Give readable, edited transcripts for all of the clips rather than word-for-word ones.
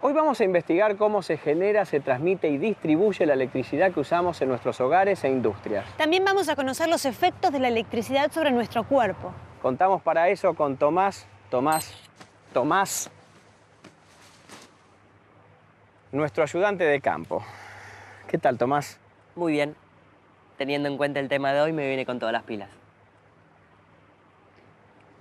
Hoy vamos a investigar cómo se genera, se transmite y distribuye la electricidad que usamos en nuestros hogares e industrias. También vamos a conocer los efectos de la electricidad sobre nuestro cuerpo. Contamos para eso con Tomás, nuestro ayudante de campo. ¿Qué tal, Tomás? Muy bien. Teniendo en cuenta el tema de hoy, me viene con todas las pilas.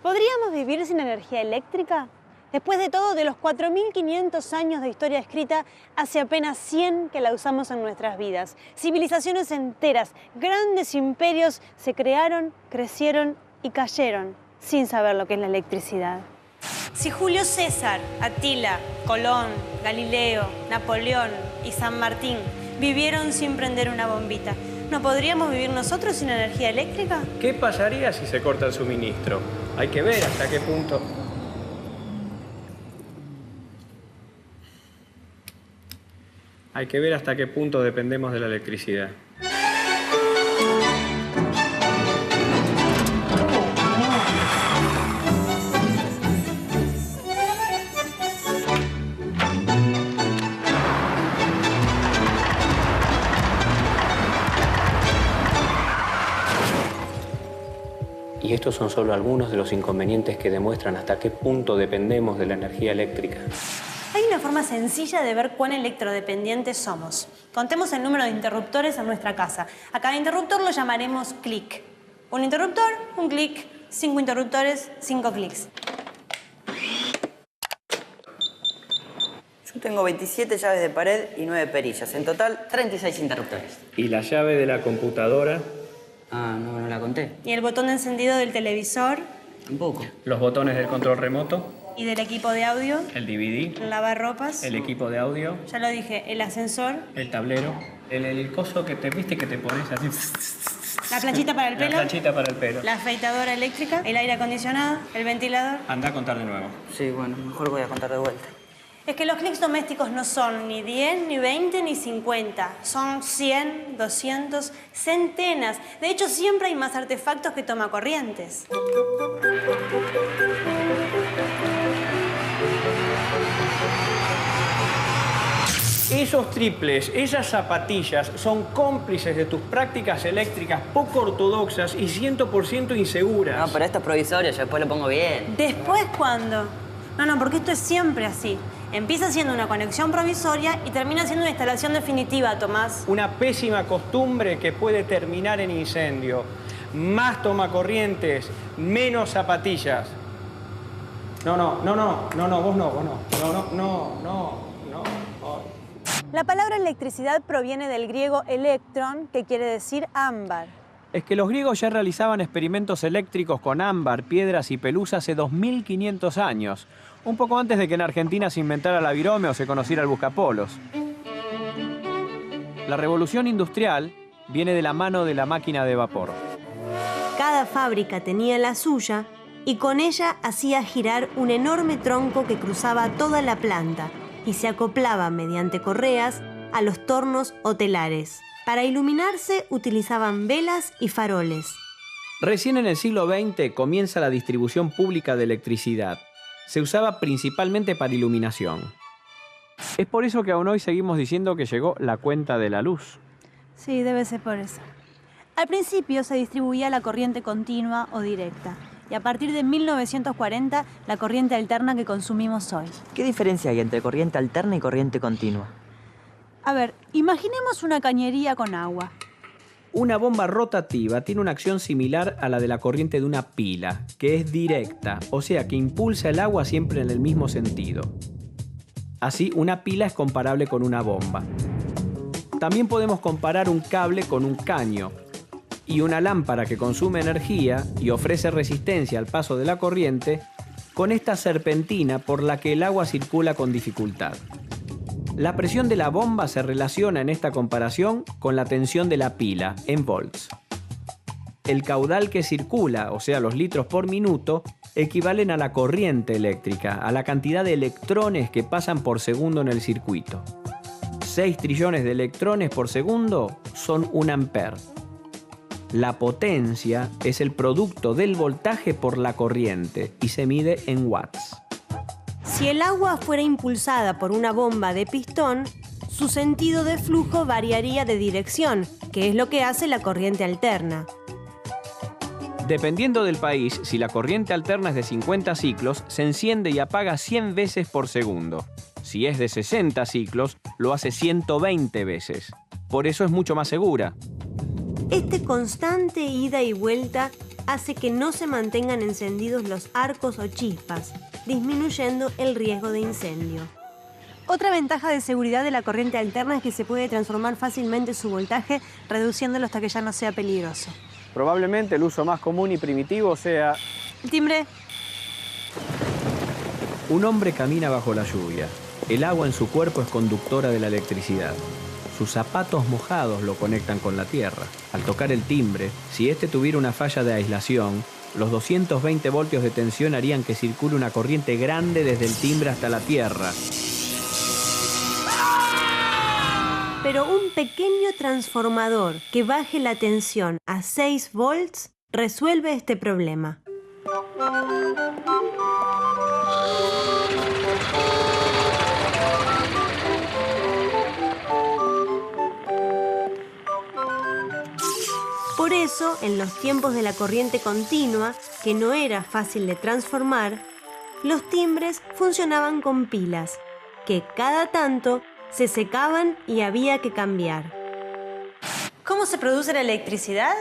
¿Podríamos vivir sin energía eléctrica? Después de todo, de los 4.500 años de historia escrita, hace apenas 100 que la usamos en nuestras vidas. Civilizaciones enteras, grandes imperios se crearon, crecieron y cayeron sin saber lo que es la electricidad. Si Julio César, Atila, Colón, Galileo, Napoleón y San Martín vivieron sin prender una bombita, ¿no podríamos vivir nosotros sin energía eléctrica? ¿Qué pasaría si se corta el suministro? Hay que ver hasta qué punto... Hay que ver hasta qué punto dependemos de la electricidad. Y estos son solo algunos de los inconvenientes que demuestran hasta qué punto dependemos de la energía eléctrica. Hay una forma sencilla de ver cuán electrodependientes somos. Contemos el número de interruptores en nuestra casa. A cada interruptor lo llamaremos clic. Un interruptor, un clic. 5 interruptores, 5 clics. Yo tengo 27 llaves de pared y 9 perillas. En total, 36 interruptores. ¿Y la llave de la computadora? Ah, no la conté. ¿Y el botón de encendido del televisor? Tampoco. ¿Los botones del control remoto? ¿Y del equipo de audio? ¿El DVD? ¿El lavarropas? ¿El equipo de audio? Ya lo dije, el ascensor. ¿El tablero? ¿El coso que te viste que te pones así? ¿La planchita para el pelo? La planchita para el pelo. ¿La afeitadora eléctrica? ¿El aire acondicionado? ¿El ventilador? Anda a contar de nuevo. Sí, bueno, mejor voy a contar de vuelta. Es que los clics domésticos no son ni 10, ni 20, ni 50. Son 100, 200, centenas. De hecho, siempre hay más artefactos que tomacorrientes. Esos triples, esas zapatillas, son cómplices de tus prácticas eléctricas poco ortodoxas y 100% inseguras. No, pero esto es provisorio, yo después lo pongo bien. ¿Después cuándo? No, porque esto es siempre así. Empieza siendo una conexión provisoria y termina siendo una instalación definitiva, Tomás. Una pésima costumbre que puede terminar en incendio. Más tomacorrientes, menos zapatillas. No, vos no. No. La palabra electricidad proviene del griego electron, que quiere decir ámbar. Es que los griegos ya realizaban experimentos eléctricos con ámbar, piedras y pelusa hace 2500 años. Un poco antes de que en Argentina se inventara la virome o se conociera el buscapolos. La revolución industrial viene de la mano de la máquina de vapor. Cada fábrica tenía la suya y con ella hacía girar un enorme tronco que cruzaba toda la planta y se acoplaba mediante correas a los tornos o telares. Para iluminarse utilizaban velas y faroles. Recién en el siglo XX comienza la distribución pública de electricidad. Se usaba principalmente para iluminación. Es por eso que aún hoy seguimos diciendo que llegó la cuenta de la luz. Sí, debe ser por eso. Al principio se distribuía la corriente continua o directa. Y a partir de 1940, la corriente alterna que consumimos hoy. ¿Qué diferencia hay entre corriente alterna y corriente continua? A ver, imaginemos una cañería con agua. Una bomba rotativa tiene una acción similar a la de la corriente de una pila, que es directa, o sea que impulsa el agua siempre en el mismo sentido. Así, una pila es comparable con una bomba. También podemos comparar un cable con un caño, y una lámpara que consume energía y ofrece resistencia al paso de la corriente con esta serpentina por la que el agua circula con dificultad. La presión de la bomba se relaciona en esta comparación con la tensión de la pila, en volts. El caudal que circula, o sea, los litros por minuto, equivalen a la corriente eléctrica, a la cantidad de electrones que pasan por segundo en el circuito. 6 trillones de electrones por segundo son 1 ampere. La potencia es el producto del voltaje por la corriente y se mide en watts. Si el agua fuera impulsada por una bomba de pistón, su sentido de flujo variaría de dirección, que es lo que hace la corriente alterna. Dependiendo del país, si la corriente alterna es de 50 ciclos, se enciende y apaga 100 veces por segundo. Si es de 60 ciclos, lo hace 120 veces. Por eso es mucho más segura. Este constante ida y vuelta hace que no se mantengan encendidos los arcos o chispas, disminuyendo el riesgo de incendio. Otra ventaja de seguridad de la corriente alterna es que se puede transformar fácilmente su voltaje, reduciéndolo hasta que ya no sea peligroso. Probablemente el uso más común y primitivo sea... El timbre. Un hombre camina bajo la lluvia. El agua en su cuerpo es conductora de la electricidad. Sus zapatos mojados lo conectan con la tierra. Al tocar el timbre, si este tuviera una falla de aislación, los 220 voltios de tensión harían que circule una corriente grande desde el timbre hasta la tierra. Pero un pequeño transformador que baje la tensión a 6 volts resuelve este problema. Por eso, en los tiempos de la corriente continua, que no era fácil de transformar, los timbres funcionaban con pilas, que cada tanto se secaban y había que cambiar. ¿Cómo se produce la electricidad?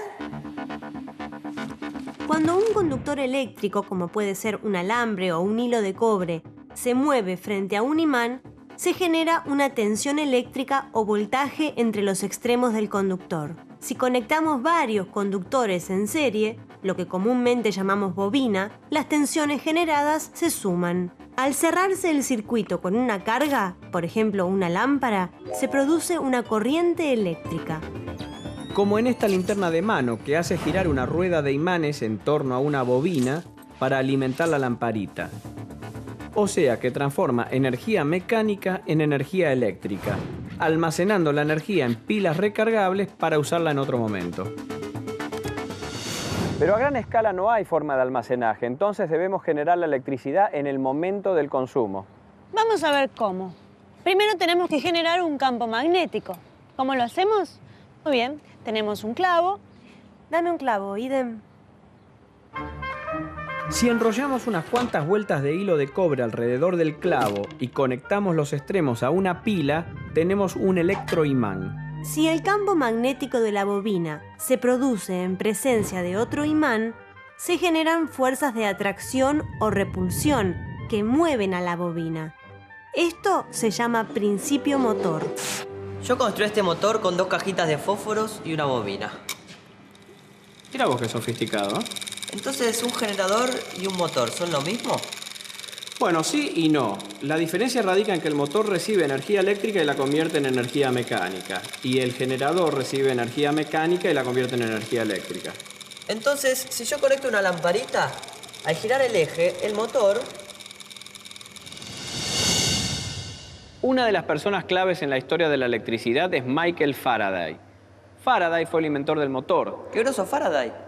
Cuando un conductor eléctrico, como puede ser un alambre o un hilo de cobre, se mueve frente a un imán, se genera una tensión eléctrica o voltaje entre los extremos del conductor. Si conectamos varios conductores en serie, lo que comúnmente llamamos bobina, las tensiones generadas se suman. Al cerrarse el circuito con una carga, por ejemplo una lámpara, se produce una corriente eléctrica. Como en esta linterna de mano que hace girar una rueda de imanes en torno a una bobina para alimentar la lamparita. O sea que transforma energía mecánica en energía eléctrica, almacenando la energía en pilas recargables para usarla en otro momento. Pero a gran escala no hay forma de almacenaje, entonces debemos generar la electricidad en el momento del consumo. Vamos a ver cómo. Primero tenemos que generar un campo magnético. ¿Cómo lo hacemos? Muy bien, tenemos un clavo. Dame un clavo, Idem. Si enrollamos unas cuantas vueltas de hilo de cobre alrededor del clavo y conectamos los extremos a una pila, tenemos un electroimán. Si el campo magnético de la bobina se produce en presencia de otro imán, se generan fuerzas de atracción o repulsión que mueven a la bobina. Esto se llama principio motor. Yo construí este motor con 2 cajitas de fósforos y una bobina. Mira vos qué sofisticado, ¿eh? Entonces, ¿un generador y un motor son lo mismo? Bueno, sí y no. La diferencia radica en que el motor recibe energía eléctrica y la convierte en energía mecánica. Y el generador recibe energía mecánica y la convierte en energía eléctrica. Entonces, si yo conecto una lamparita, al girar el eje, el motor... Una de las personas claves en la historia de la electricidad es Michael Faraday. Faraday fue el inventor del motor. ¡Qué groso Faraday!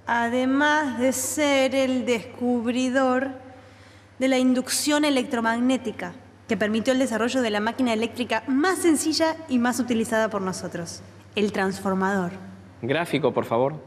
Además de ser el descubridor de la inducción electromagnética, que permitió el desarrollo de la máquina eléctrica más sencilla y más utilizada por nosotros, el transformador. Gráfico, por favor.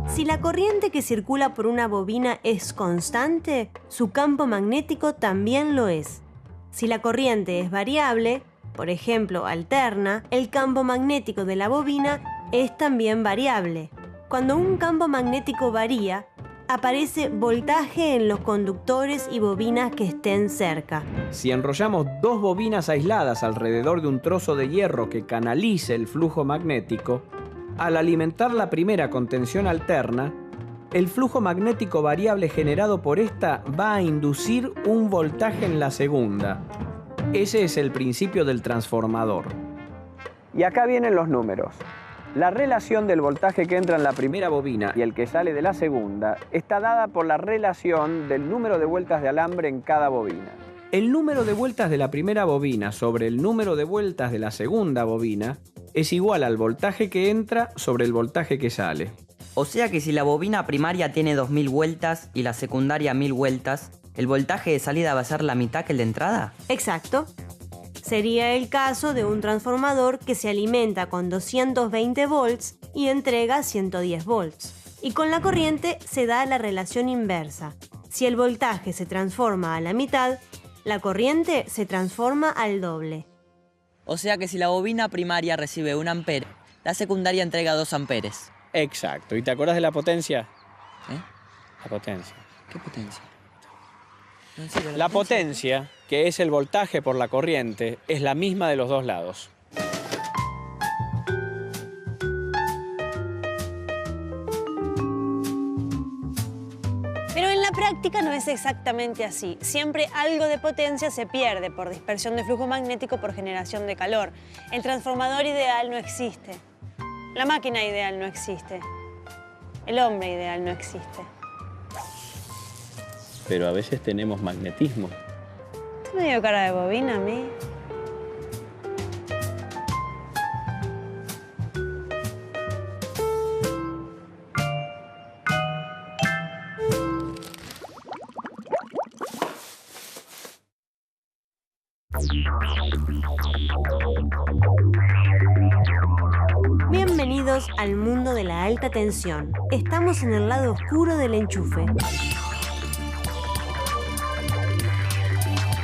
Si la corriente que circula por una bobina es constante, su campo magnético también lo es. Si la corriente es variable, por ejemplo, alterna, el campo magnético de la bobina es también variable. Cuando un campo magnético varía, aparece voltaje en los conductores y bobinas que estén cerca. Si enrollamos 2 bobinas aisladas alrededor de un trozo de hierro que canalice el flujo magnético, al alimentar la primera con tensión alterna, el flujo magnético variable generado por esta va a inducir un voltaje en la segunda. Ese es el principio del transformador. Y acá vienen los números. La relación del voltaje que entra en la primera bobina y el que sale de la segunda está dada por la relación del número de vueltas de alambre en cada bobina. El número de vueltas de la primera bobina sobre el número de vueltas de la segunda bobina es igual al voltaje que entra sobre el voltaje que sale. O sea que si la bobina primaria tiene 2000 vueltas y la secundaria 1000 vueltas, ¿El voltaje de salida va a ser la mitad que el de entrada? Exacto. Sería el caso de un transformador que se alimenta con 220 volts y entrega 110 volts. Y con la corriente se da la relación inversa. Si el voltaje se transforma a la mitad, la corriente se transforma al doble. O sea que si la bobina primaria recibe 1 ampere, la secundaria entrega 2 amperes. Exacto. ¿Y te acordás de la potencia? ¿Eh? La potencia. ¿Qué potencia? No sirve La potencia, que es el voltaje por la corriente, es la misma de los dos lados. Pero en la práctica no es exactamente así. Siempre algo de potencia se pierde por dispersión de flujo magnético por generación de calor. El transformador ideal no existe. La máquina ideal no existe. El hombre ideal no existe. Pero a veces tenemos magnetismo. ¿Tú me dio cara de bobina a mí? Bienvenidos al mundo de la alta tensión. Estamos en el lado oscuro del enchufe.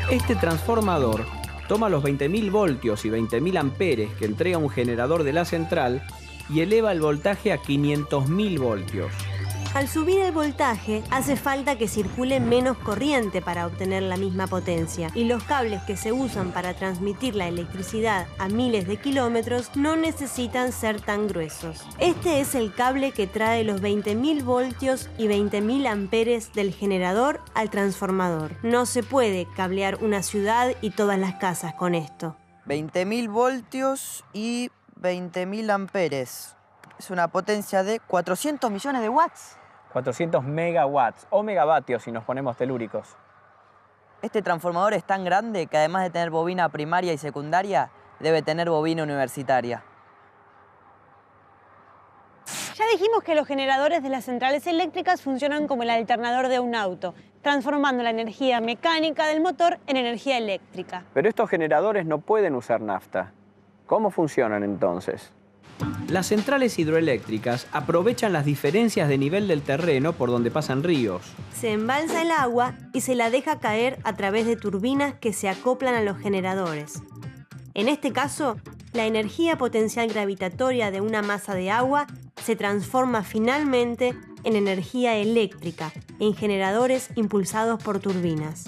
Este transformador toma los 20.000 voltios y 20.000 amperes que entrega un generador de la central y eleva el voltaje a 500.000 voltios. Al subir el voltaje, hace falta que circule menos corriente para obtener la misma potencia, y los cables que se usan para transmitir la electricidad a miles de kilómetros no necesitan ser tan gruesos. Este es el cable que trae los 20.000 voltios y 20.000 amperes del generador al transformador. No se puede cablear una ciudad y todas las casas con esto. 20.000 voltios y 20.000 amperes. Es una potencia de 400 millones de watts. 400 megawatts o megavatios si nos ponemos telúricos. Este transformador es tan grande que además de tener bobina primaria y secundaria, debe tener bobina universitaria. Ya dijimos que los generadores de las centrales eléctricas funcionan como el alternador de un auto, transformando la energía mecánica del motor en energía eléctrica. Pero estos generadores no pueden usar nafta. ¿Cómo funcionan entonces? Las centrales hidroeléctricas aprovechan las diferencias de nivel del terreno por donde pasan ríos. Se embalsa el agua y se la deja caer a través de turbinas que se acoplan a los generadores. En este caso, la energía potencial gravitatoria de una masa de agua se transforma finalmente en energía eléctrica en generadores impulsados por turbinas.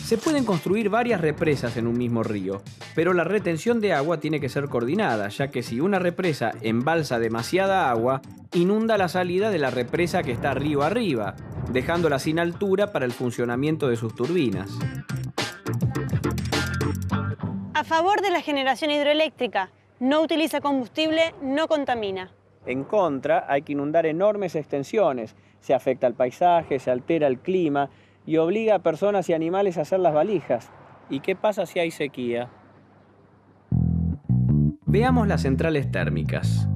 Se pueden construir varias represas en un mismo río, pero la retención de agua tiene que ser coordinada, ya que si una represa embalsa demasiada agua, inunda la salida de la represa que está río arriba, dejándola sin altura para el funcionamiento de sus turbinas. A favor de la generación hidroeléctrica, no utiliza combustible, no contamina. En contra, hay que inundar enormes extensiones, se afecta al paisaje, se altera el clima y obliga a personas y animales a hacer las valijas. ¿Y qué pasa si hay sequía? Veamos las centrales térmicas.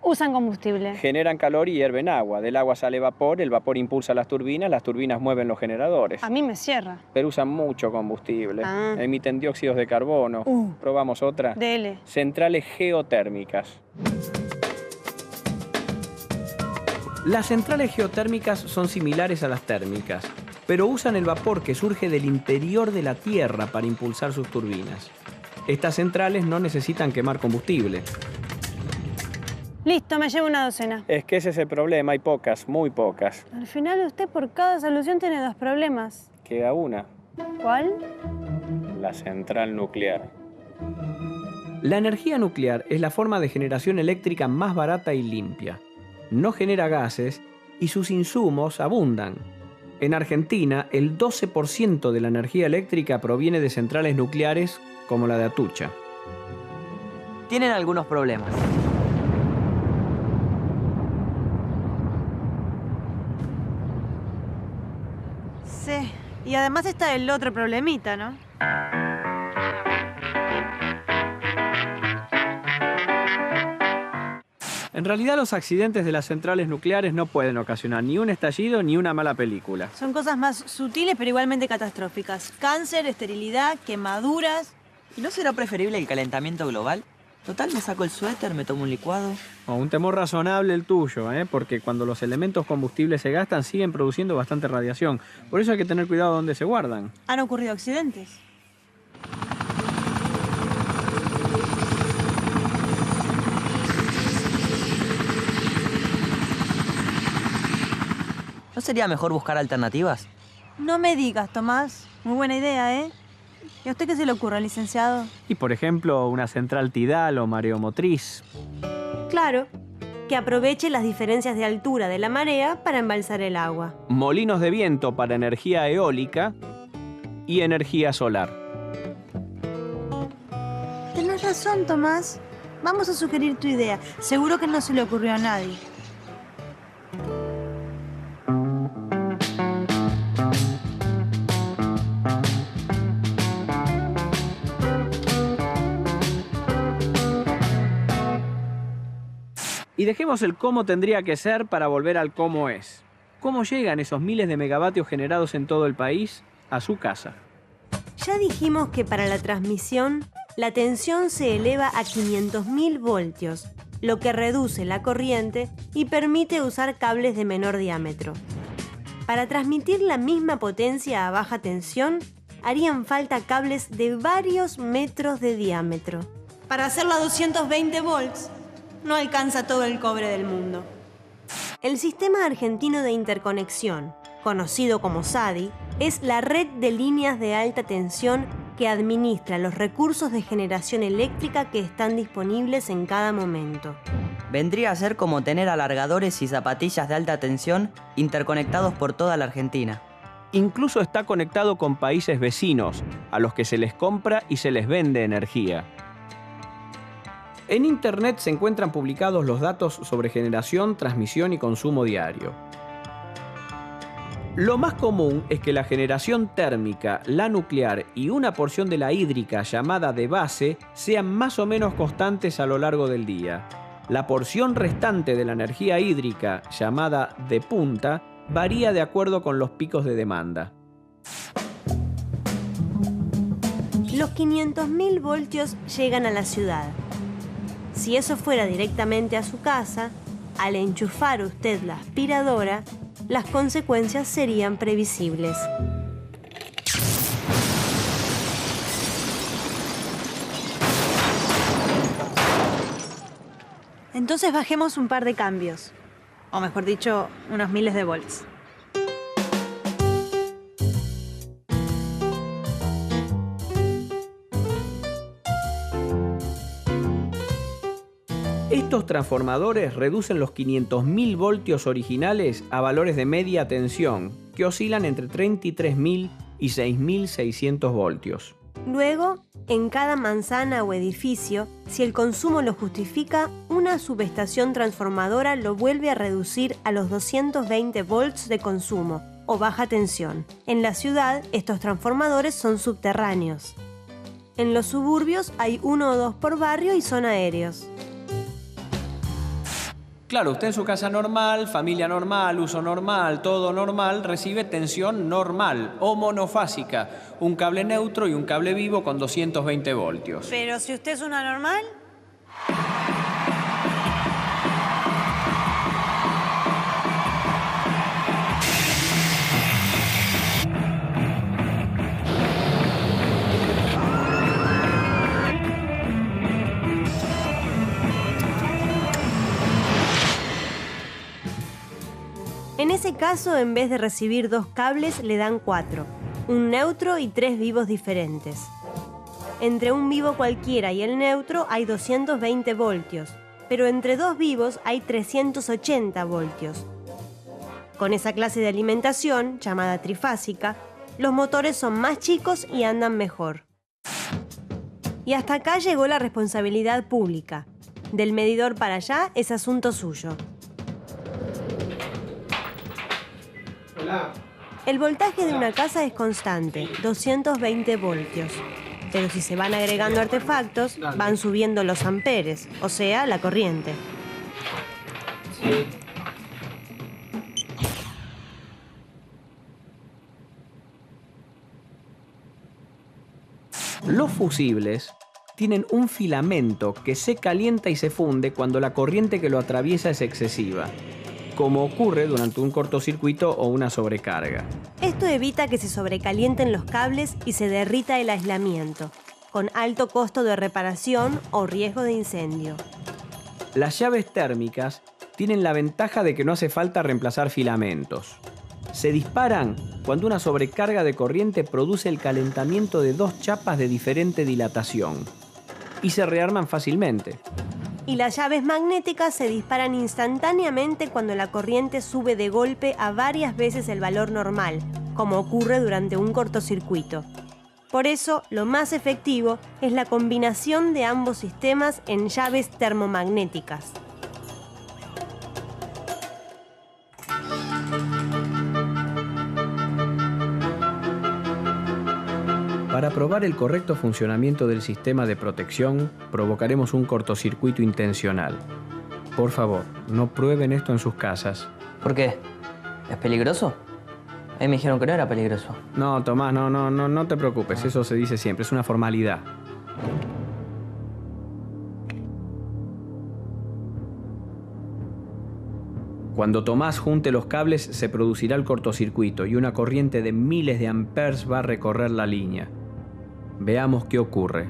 Usan combustible. Generan calor y hierven agua. Del agua sale vapor, el vapor impulsa las turbinas mueven los generadores. A mí me cierra. Pero usan mucho combustible. Ah. Emiten dióxidos de carbono. ¿Probamos otra? Dele. Centrales geotérmicas. Las centrales geotérmicas son similares a las térmicas, pero usan el vapor que surge del interior de la Tierra para impulsar sus turbinas. Estas centrales no necesitan quemar combustible. Listo, me llevo una docena. Es que ese es el problema, hay pocas, muy pocas. Al final usted por cada solución tiene 2 problemas. Queda una, ¿Cuál? la central nuclear. La energía nuclear es la forma de generación eléctrica más barata y limpia. No genera gases y sus insumos abundan. En Argentina, el 12% de la energía eléctrica proviene de centrales nucleares como la de Atucha. Tienen algunos problemas. Sí, y además está el otro problemita, ¿no? En realidad los accidentes de las centrales nucleares no pueden ocasionar ni un estallido ni una mala película. Son cosas más sutiles pero igualmente catastróficas. Cáncer, esterilidad, quemaduras. ¿Y no será preferible el calentamiento global? Total, me saco el suéter, me tomo un licuado. O un temor razonable el tuyo, porque cuando los elementos combustibles se gastan siguen produciendo bastante radiación. Por eso hay que tener cuidado donde se guardan. Han ocurrido accidentes. ¿No sería mejor buscar alternativas? No me digas, Tomás. Muy buena idea, ¿eh? ¿Y a usted qué se le ocurre, licenciado? Y por ejemplo, una central tidal o mareomotriz. Claro, que aproveche las diferencias de altura de la marea para embalsar el agua. Molinos de viento para energía eólica y energía solar. Tenés razón, Tomás. Vamos a sugerir tu idea. Seguro que no se le ocurrió a nadie. Y dejemos el cómo tendría que ser para volver al cómo es. ¿Cómo llegan esos miles de megavatios generados en todo el país a su casa? Ya dijimos que para la transmisión, la tensión se eleva a 500.000 voltios, lo que reduce la corriente y permite usar cables de menor diámetro. Para transmitir la misma potencia a baja tensión, harían falta cables de varios metros de diámetro. Para hacerlo a 220 volts, no alcanza todo el cobre del mundo. El Sistema Argentino de Interconexión, conocido como SADI, es la red de líneas de alta tensión que administra los recursos de generación eléctrica que están disponibles en cada momento. Vendría a ser como tener alargadores y zapatillas de alta tensión interconectados por toda la Argentina. Incluso está conectado con países vecinos, a los que se les compra y se les vende energía. En Internet se encuentran publicados los datos sobre generación, transmisión y consumo diario. Lo más común es que la generación térmica, la nuclear y una porción de la hídrica llamada de base sean más o menos constantes a lo largo del día. La porción restante de la energía hídrica, llamada de punta, varía de acuerdo con los picos de demanda. Los 500.000 voltios llegan a la ciudad. Si eso fuera directamente a su casa, al enchufar usted la aspiradora, las consecuencias serían previsibles. Entonces bajemos un par de cambios. O mejor dicho, unos miles de volts. Estos transformadores reducen los 500.000 voltios originales a valores de media tensión, que oscilan entre 33.000 y 6.600 voltios. Luego, en cada manzana o edificio, si el consumo lo justifica, una subestación transformadora lo vuelve a reducir a los 220 volts de consumo o baja tensión. En la ciudad, estos transformadores son subterráneos. En los suburbios hay 1 o 2 por barrio y son aéreos. Claro, usted en su casa normal, familia normal, uso normal, todo normal, recibe tensión normal o monofásica, un cable neutro y un cable vivo con 220 voltios. Pero si usted es una normal... En ese caso, en vez de recibir 2 cables, le dan 4, un neutro y 3 vivos diferentes. Entre un vivo cualquiera y el neutro hay 220 voltios, pero entre 2 vivos hay 380 voltios. Con esa clase de alimentación, llamada trifásica, los motores son más chicos y andan mejor. Y hasta acá llegó la responsabilidad pública. Del medidor para allá es asunto suyo. El voltaje de una casa es constante, 220 voltios. Pero si se van agregando artefactos, van subiendo los amperes, o sea, la corriente. Sí. Los fusibles tienen un filamento que se calienta y se funde cuando la corriente que lo atraviesa es excesiva, como ocurre durante un cortocircuito o una sobrecarga. Esto evita que se sobrecalienten los cables y se derrita el aislamiento, con alto costo de reparación o riesgo de incendio. Las llaves térmicas tienen la ventaja de que no hace falta reemplazar filamentos. Se disparan cuando una sobrecarga de corriente produce el calentamiento de dos chapas de diferente dilatación y se rearman fácilmente. Y las llaves magnéticas se disparan instantáneamente cuando la corriente sube de golpe a varias veces el valor normal, como ocurre durante un cortocircuito. Por eso, lo más efectivo es la combinación de ambos sistemas en llaves termomagnéticas. Para probar el correcto funcionamiento del sistema de protección, provocaremos un cortocircuito intencional. Por favor, no prueben esto en sus casas. ¿Por qué? ¿Es peligroso? A mí me dijeron que no era peligroso. No, Tomás, no te preocupes, eso se dice siempre, es una formalidad. Cuando Tomás junte los cables, se producirá el cortocircuito y una corriente de miles de amperes va a recorrer la línea. Veamos qué ocurre.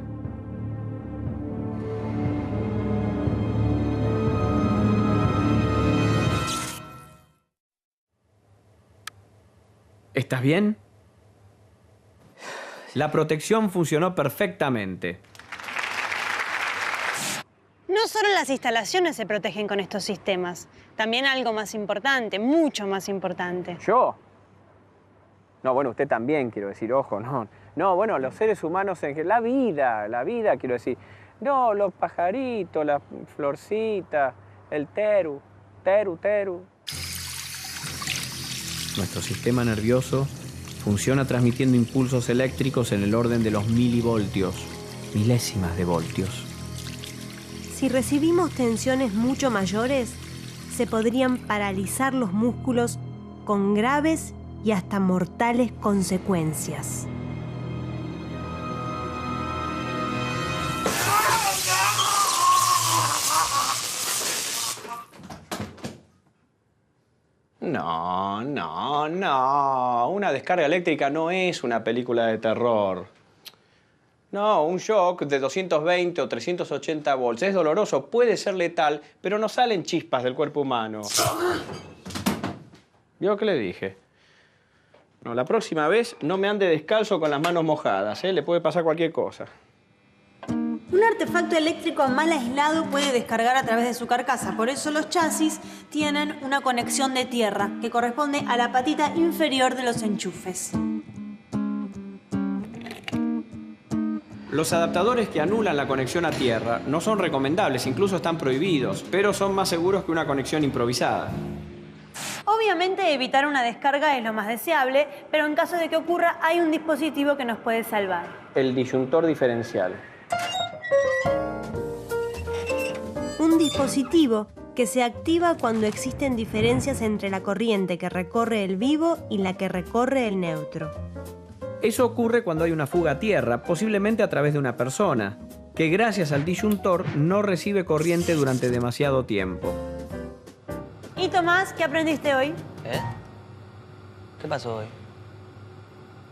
¿Estás bien? La protección funcionó perfectamente. No solo las instalaciones se protegen con estos sistemas, también algo más importante, mucho más importante. ¿Yo? No, bueno, usted también, quiero decir, ojo, no. No, bueno, los seres humanos en general, la vida, quiero decir. No, los pajaritos, las florcitas, el teru. Nuestro sistema nervioso funciona transmitiendo impulsos eléctricos en el orden de los milivoltios, milésimas de voltios. Si recibimos tensiones mucho mayores, se podrían paralizar los músculos con graves y hasta mortales consecuencias. No. Una descarga eléctrica no es una película de terror. No, un shock de 220 o 380 volts es doloroso, puede ser letal, pero no salen chispas del cuerpo humano. ¿Vio qué le dije? No, la próxima vez no me ande descalzo con las manos mojadas, ¿eh? Le puede pasar cualquier cosa. Un artefacto eléctrico mal aislado puede descargar a través de su carcasa. Por eso los chasis tienen una conexión de tierra que corresponde a la patita inferior de los enchufes. Los adaptadores que anulan la conexión a tierra no son recomendables, incluso están prohibidos, pero son más seguros que una conexión improvisada. Obviamente evitar una descarga es lo más deseable, pero en caso de que ocurra hay un dispositivo que nos puede salvar. El disyuntor diferencial. Un dispositivo que se activa cuando existen diferencias entre la corriente que recorre el vivo y la que recorre el neutro. Eso ocurre cuando hay una fuga a tierra, posiblemente a través de una persona, que gracias al disyuntor no recibe corriente durante demasiado tiempo. ¿Y Tomás, qué aprendiste hoy? ¿Qué pasó hoy?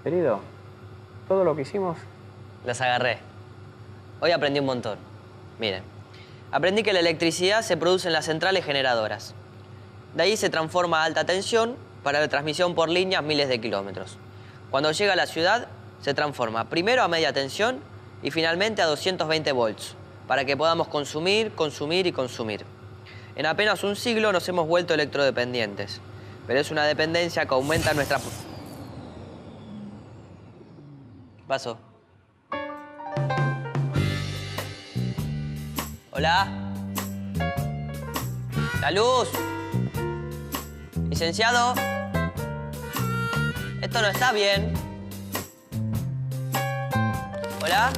Querido, todo lo que hicimos... Las agarré. Hoy aprendí un montón. Miren, aprendí que la electricidad se produce en las centrales generadoras. De ahí se transforma a alta tensión para la transmisión por líneas miles de kilómetros. Cuando llega a la ciudad, se transforma primero a media tensión y finalmente a 220 volts, para que podamos consumir. En apenas un siglo nos hemos vuelto electrodependientes, pero es una dependencia que aumenta nuestra... ¿Qué pasó? ¿Hola? ¡La luz! ¿Licenciado? Esto no está bien. ¿Hola?